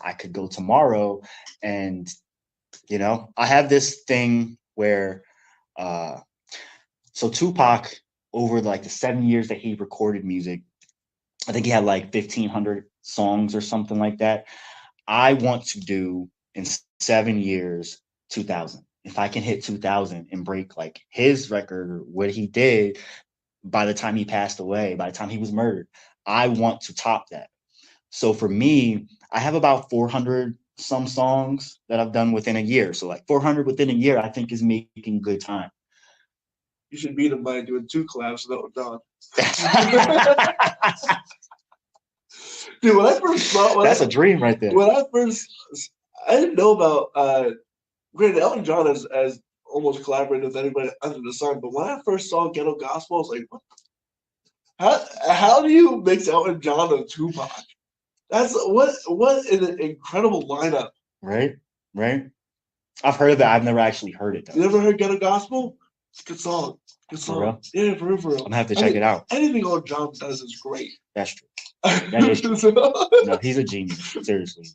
I could go tomorrow and, I have this thing where, uh, so Tupac, over like the 7 years that he recorded music, I think he had like 1,500 songs or something like that. I want to do in 7 years 2,000. If I can hit 2,000 and break like his record or what he did by the time he passed away, by the time he was murdered, I want to top that. So for me, I have about 400 some songs that I've done within a year. So like 400 within a year, I think is making good time. You should beat him by doing 2 collabs with Elton John. Dude, when I first saw that's a dream right there. When I didn't know about granted Elton John has almost collaborated with anybody under the sun, but when I first saw Ghetto Gospel, I was like, what? How do you mix Elton John and Tupac? That's what an incredible lineup. Right. I've heard of it. I've never actually heard it though. You never heard Ghetto Gospel? It's a good song. Good song. For real? Yeah, for real. I'm gonna have to check it out. Anything Elton John does is great. That's true. That is true. No, he's a genius. Seriously.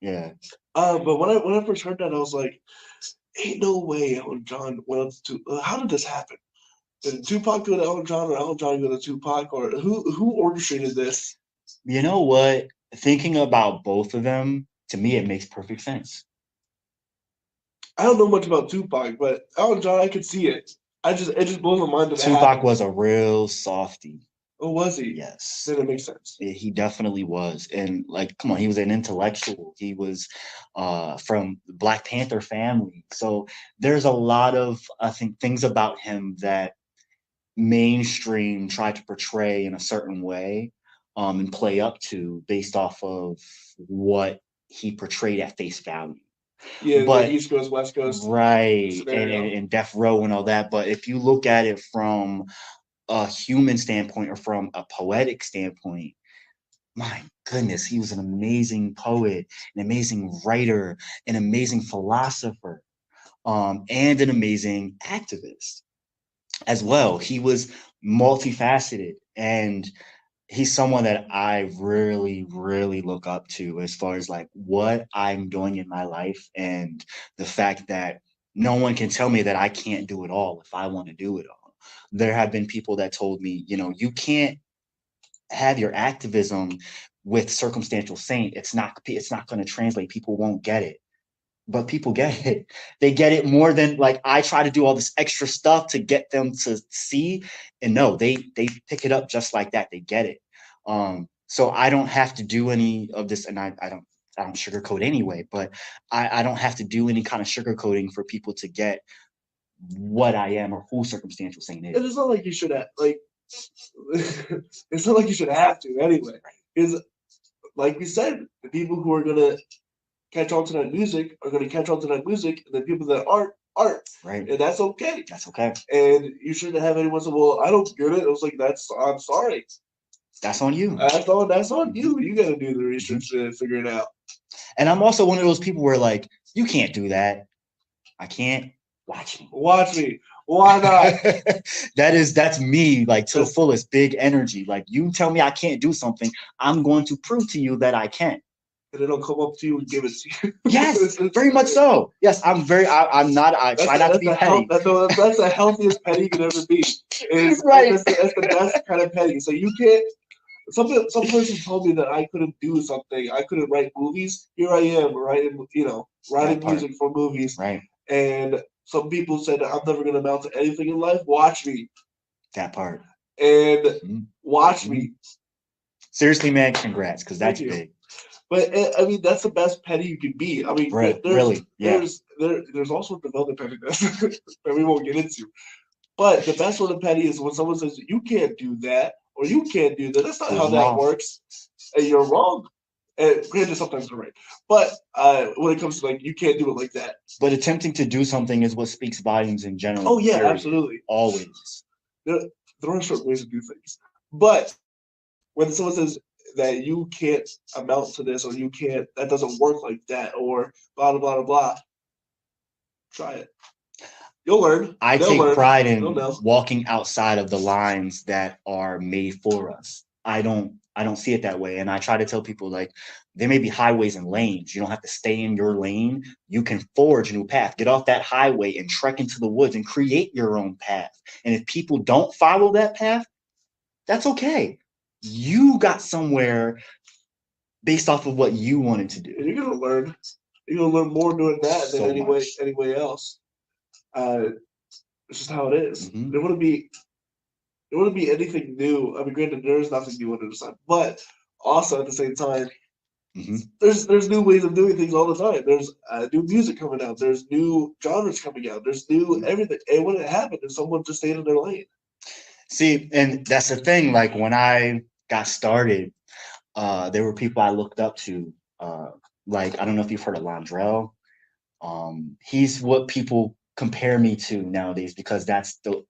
Yeah. But when I first heard that, I was like, ain't no way Elton John went to. How did this happen? Did Tupac go to Elton John, or Elton John go to Tupac, or who orchestrated this? You know what? Thinking about both of them, to me, it makes perfect sense. I don't know much about Tupac, but Elton John, I could see it. It just blows my mind that Tupac was a real softie. Oh, was he? Yes. Then it makes sense. Yeah, he definitely was. And like, come on, he was an intellectual. He was from the Black Panther family. So there's a lot of, I think, things about him that mainstream tried to portray in a certain way and play up to based off of what he portrayed at face value. Yeah, but East Coast, West Coast. Right. And Death Row and all that. But if you look at it from a human standpoint or from a poetic standpoint, my goodness, he was an amazing poet, an amazing writer, an amazing philosopher, and an amazing activist as well. He was multifaceted, and he's someone that I really, really look up to as far as like what I'm doing in my life and the fact that no one can tell me that I can't do it all if I want to do it all. There have been people that told me, you can't have your activism with circumstantial saint. It's not going to translate. People won't get it. But people get it. They get it more than like I try to do all this extra stuff to get them to see. And no, they pick it up just like that. They get it. So I don't have to do any of this, and I don't sugarcoat anyway, but I don't have to do any kind of sugarcoating for people to get what I am or who circumstantial saint is. And it's not like you should have it's not like you should have to anyway. Is like we said, the people who are gonna catch on to that music are gonna catch on to that music, and the people that aren't. Right. And that's okay. That's okay. And you shouldn't have anyone say, well, I don't get it. I was like, I'm sorry. That's on you. That's on you. You got to do the research to figure it out. And I'm also one of those people where like, you can't do that. I can't. Watch me. Watch me. Why not? That's me, like to the fullest, big energy. Like you tell me I can't do something, I'm going to prove to you that I can. And it'll come up to you and give it to you. Yes, very much so. Yes, I'm not. I try not to be petty. That's the healthiest petty you can ever be. Right. That's the best kind of petty. So you can't. Some person told me that I couldn't do something. I couldn't write movies. Here I am writing music for movies. Right. And some people said I'm never going to amount to anything in life. Watch me. That part. And watch me. Seriously, man, congrats, because that's big. But I mean, that's the best petty you can be. I mean, there's also development pettiness that we won't get into. But the best sort of petty is when someone says you can't do that or you can't do that. That's not how that works. And you're wrong. And granted, sometimes you're right. But when it comes to like, you can't do it like that. But attempting to do something is what speaks volumes in general. Oh yeah, absolutely. Always. There are certain ways to do things. But when someone says that you can't amount to this, or that doesn't work like that, or blah, blah, blah, blah, try it. You'll learn. I take pride in walking outside of the lines that are made for us. I don't see it that way. And I try to tell people like, There may be highways and lanes. You don't have to stay in your lane. You can forge a new path. Get off that highway and trek into the woods and create your own path. And if people don't follow that path, that's okay. You got somewhere based off of what you wanted to do. And you're gonna learn. You're gonna learn more doing that than any way else. It's just how it is. Mm-hmm. There wouldn't be anything new. I mean, granted, there is nothing new under the sun, but also at the same time, mm-hmm. there's new ways of doing things all the time. There's new music coming out. There's new genres coming out. There's new everything. And when it happened, if someone just stayed in their lane. See, and that's the thing. Like when I got started, there were people I looked up to. Like I don't know if you've heard of Londrell. He's what people compare me to nowadays because that's the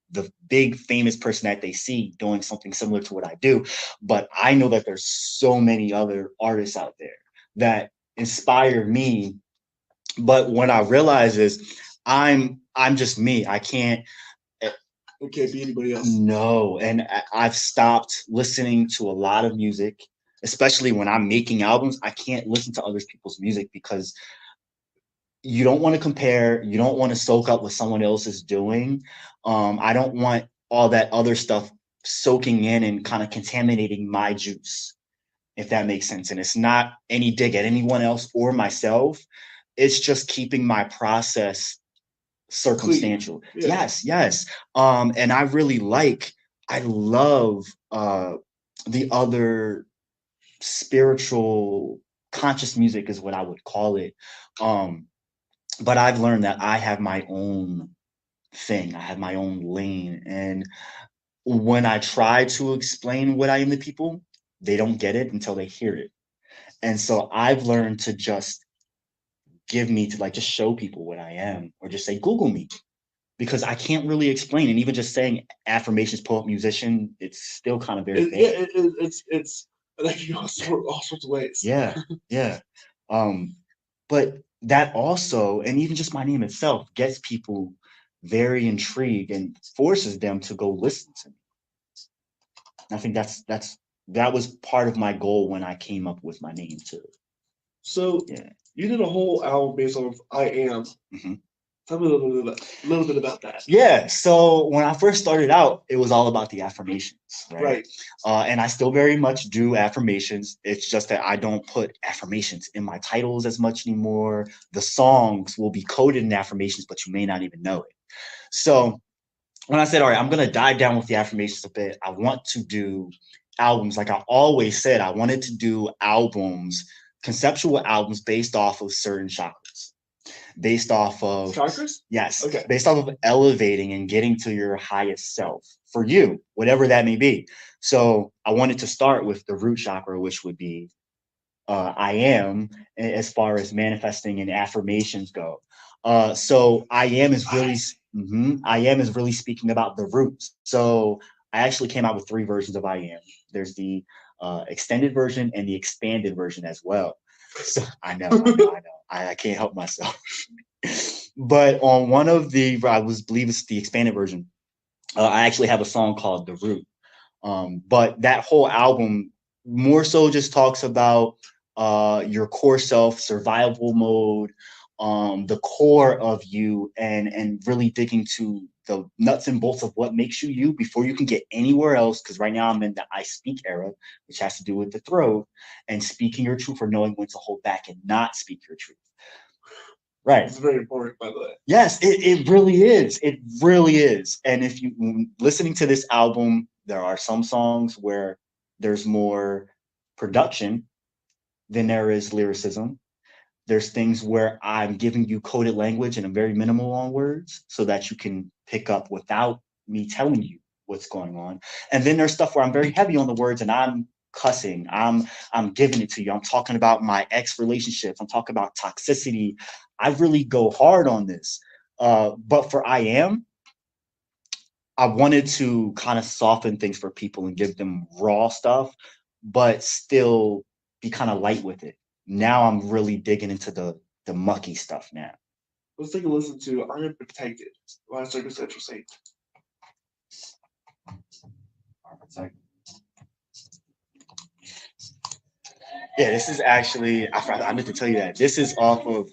big famous person that they see doing something similar to what I do. But I know that there's so many other artists out there that inspire me. But what I realize is I'm just me. I can't be anybody else. No, and I've stopped listening to a lot of music, especially when I'm making albums. I can't listen to other people's music because you don't want to compare. You don't want to soak up what someone else is doing. I don't want all that other stuff soaking in and kind of contaminating my juice, if that makes sense. And it's not any dig at anyone else or myself. It's just keeping my process circumstantial. Yeah. Yes. And I love the other spiritual conscious music is what I would call it. But I've learned that I have my own thing. I have my own lane. And when I try to explain what I am to people, they don't get it until they hear it. And so I've learned to just just show people what I am or just say, Google me. Because I can't really explain. And even just saying affirmations, poet, musician, it's still kind of very vague. It's that can go all sorts of ways. Yeah. But that also, and even just my name itself, gets people very intrigued and forces them to go listen to me. I think that was part of my goal when I came up with my name too. So you did a whole album based on I Am. Mm-hmm. Tell me a little bit about that. Yeah. So when I first started out, it was all about the affirmations, right? And I still very much do affirmations. It's just that I don't put affirmations in my titles as much anymore. The songs will be coded in affirmations, but you may not even know it. So when I said, all right, I'm going to dive down with the affirmations a bit, I want to do albums. Like I always said, I wanted to do albums, conceptual albums based off of certain chakras. Based off of chakras? Yes. Okay. Based off of elevating and getting to your highest self for you, whatever that may be. So I wanted to start with the root chakra, which would be I am, as far as manifesting and affirmations go. So I am is really speaking about the roots. So I actually came out with 3 versions of I am. There's the extended version and the expanded version as well. So I know. I can't help myself. But on one of the, believe it's the expanded version, I actually have a song called The Root. But that whole album more so just talks about your core self, survival mode, the core of you, and really digging to the nuts and bolts of what makes you you before you can get anywhere else. Because right now I'm in the I speak era, which has to do with the throat and speaking your truth or knowing when to hold back and not speak your truth. Right. It's very important, by the way. Yes, it really is. It really is. And if you listening to this album, there are some songs where there's more production than there is lyricism. There's things where I'm giving you coded language and I'm very minimal on words so that you can pick up without me telling you what's going on. And then there's stuff where I'm very heavy on the words and I'm cussing. I'm giving it to you. I'm talking about my ex relationships. I'm talking about toxicity. I really go hard on this. But for I Am, I wanted to kind of soften things for people and give them raw stuff, but still be kind of light with it. Now I'm really digging into the mucky stuff now. Let's take a listen to I Am Protected by Circus Central Saint. Yeah, this is actually, I meant to tell you that. This is off of,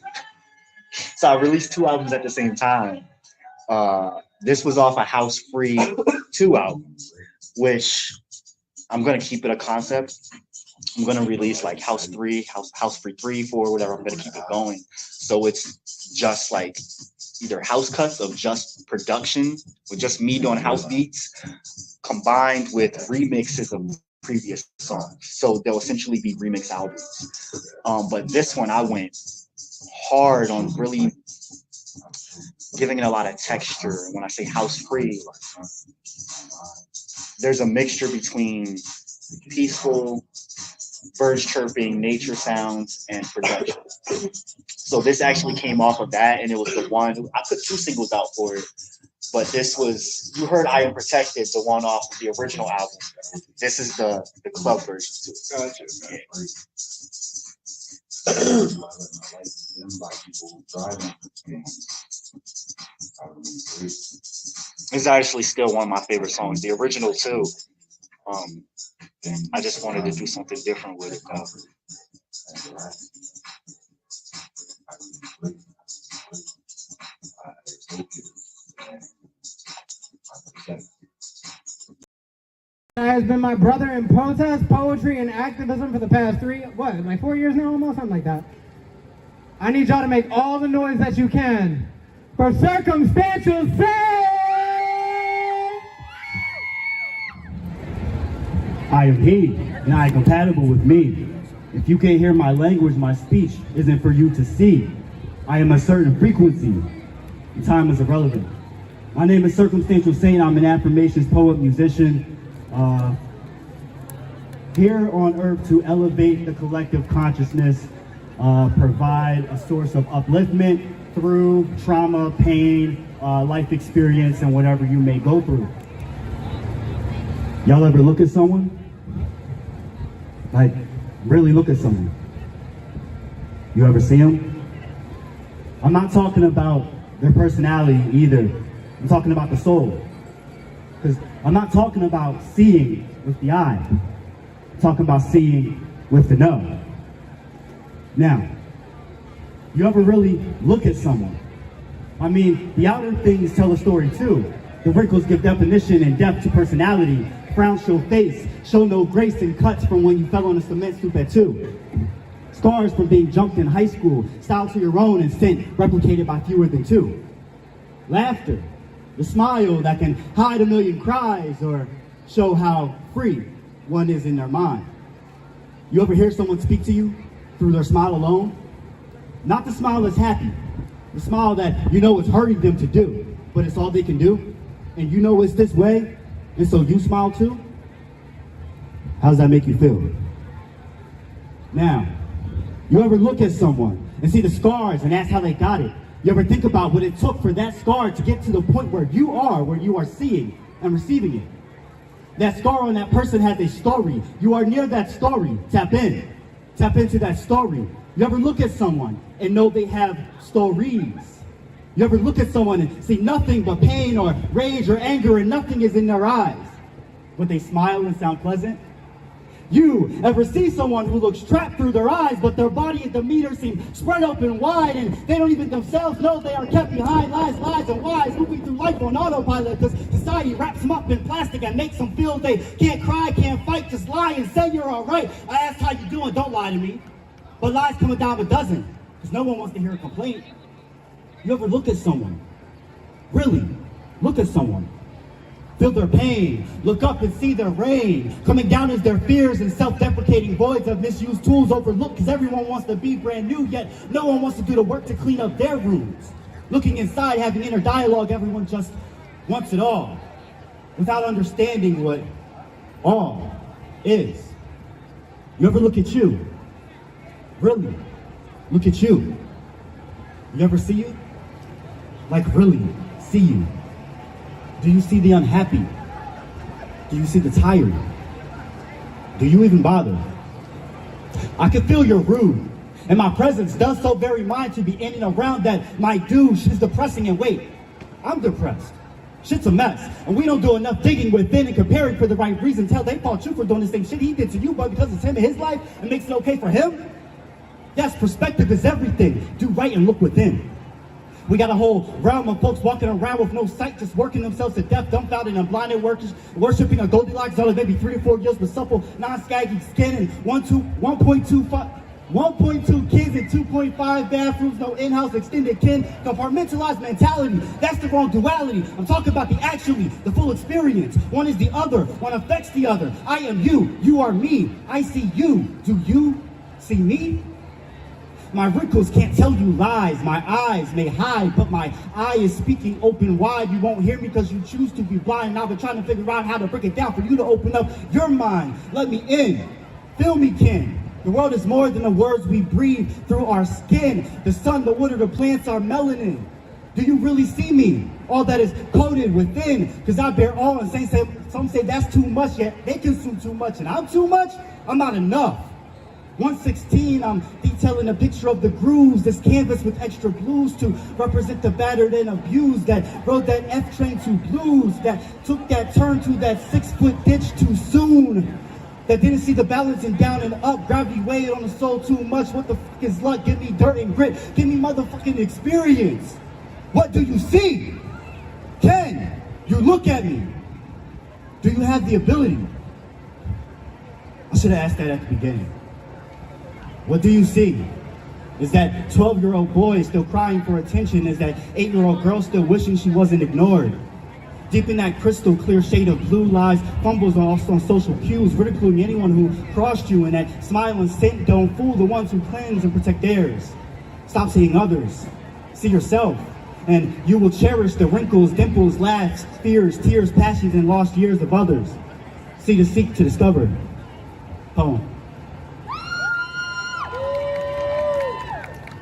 so I released two albums at the same time. This was off a House Free 2 album, which I'm going to keep it a concept. I'm going to release like House Free 3, 4, whatever. I'm going to keep it going. So it's just like either house cuts of just production with just me doing house beats combined with remixes of previous songs. So they'll essentially be remix albums. But this one, I went hard on really giving it a lot of texture. When I say house free, there's a mixture between peaceful birds chirping, nature sounds, and production. So this actually came off of that, and it was the one, I put 2 singles out for it, but this was, you heard I Am Protected, the one off of the original album. This is the club version too. Gotcha. It's actually still one of my favorite songs. The original too. I just wanted to do something different with it though. Has been my brother in protest, poetry, and activism for the past 4 years now, almost, something like that. I need y'all to make all the noise that you can for Circumstantial Say! I am he, and I am compatible with me. If you can't hear my language, my speech isn't for you to see. I am a certain frequency, and time is irrelevant. My name is Circumstantial Saint. I'm an affirmations poet, musician, here on earth to elevate the collective consciousness, provide a source of upliftment through trauma, pain, life experience, and whatever you may go through. Y'all ever look at someone? Like, really look at someone. You ever see them? I'm not talking about their personality either. I'm talking about the soul. Because I'm not talking about seeing with the eye. I'm talking about seeing with the know. Now, you ever really look at someone? I mean, the outer things tell a story too. The wrinkles give definition and depth to personality. Frowns show face, show no grace, and cuts from when you fell on a cement stoop at 2. Scars from being jumped in high school, styled to your own and sent, replicated by fewer than 2. Laughter, the smile that can hide a million cries or show how free one is in their mind. You ever hear someone speak to you through their smile alone? Not the smile that's happy, the smile that you know is hurting them to do, but it's all they can do, and you know it's this way, and so you smile too? How does that make you feel? Now, you ever look at someone and see the scars and ask how they got it? You ever think about what it took for that scar to get to the point where you are seeing and receiving it? That scar on that person has a story. You are near that story. Tap in. Tap into that story. You ever look at someone and know they have stories? You ever look at someone and see nothing but pain or rage or anger and nothing is in their eyes, but they smile and sound pleasant? You ever see someone who looks trapped through their eyes, but their body and demeanor seem spread open wide, and they don't even themselves know they are kept behind lies, and lies, moving through life on autopilot, because society wraps them up in plastic and makes them feel they can't cry, can't fight, just lie and say you're all right. I ask how you doing, don't lie to me. But lies come a dime a dozen, because no one wants to hear a complaint. You ever look at someone? Really, look at someone. Feel their pain, look up and see their rain, coming down as their fears and self-deprecating voids of misused tools overlooked because everyone wants to be brand new, yet no one wants to do the work to clean up their rooms. Looking inside, having inner dialogue, everyone just wants it all, without understanding what all is. You ever look at you? Really, look at you. You ever see you? Like really, see you. Do you see the unhappy? Do you see the tired? Do you even bother? I can feel you're rude, and my presence does so very mind to be in and around that my douche is depressing, and wait, I'm depressed. Shit's a mess, and we don't do enough digging within and comparing for the right reasons. Hell, they fault you for doing the same shit he did to you, but because it's him and his life, it makes it okay for him? Yes, perspective is everything. Do right and look within. We got a whole realm of folks walking around with no sight, just working themselves to death, dumbfounded and blinded workers, worshiping a Goldilocks zone of maybe 3 to 4 years with supple, non-scaggy skin, and 1.2 kids in 2.5 bathrooms, no in-house extended kin, compartmentalized mentality. That's the wrong duality. I'm talking about the actually, the full experience. One is the other, one affects the other. I am you, you are me, I see you. Do you see me? My wrinkles can't tell you lies. My eyes may hide, but my eye is speaking open wide. You won't hear me because you choose to be blind. Now I've been trying to figure out how to break it down for you to open up your mind. Let me in. Feel me, kin. The world is more than the words we breathe through our skin. The sun, the wood, or the plants are melanin. Do you really see me? All that is coded within. Because I bear all, and some say that's too much, yet they consume too much. And I'm too much? I'm not enough. 116, I'm detailing a picture of the grooves, this canvas with extra blues to represent the battered and abused that rode that F train to blues, that took that turn to that 6-foot ditch too soon, that didn't see the balance and down and up, gravity weighed on the soul too much. What the fuck is luck? Give me dirt and grit, give me motherfucking experience. What do you see? Can you look at me? Do you have the ability? I should have asked that at the beginning. What do you see? Is that 12-year-old boy still crying for attention? Is that 8-year-old girl still wishing she wasn't ignored? Deep in that crystal clear shade of blue lies fumbles on social cues, ridiculing anyone who crossed you, and that smile and scent don't fool the ones who cleanse and protect theirs. Stop seeing others. See yourself, and you will cherish the wrinkles, dimples, laughs, fears, tears, passions, and lost years of others. See to seek to discover. Poem.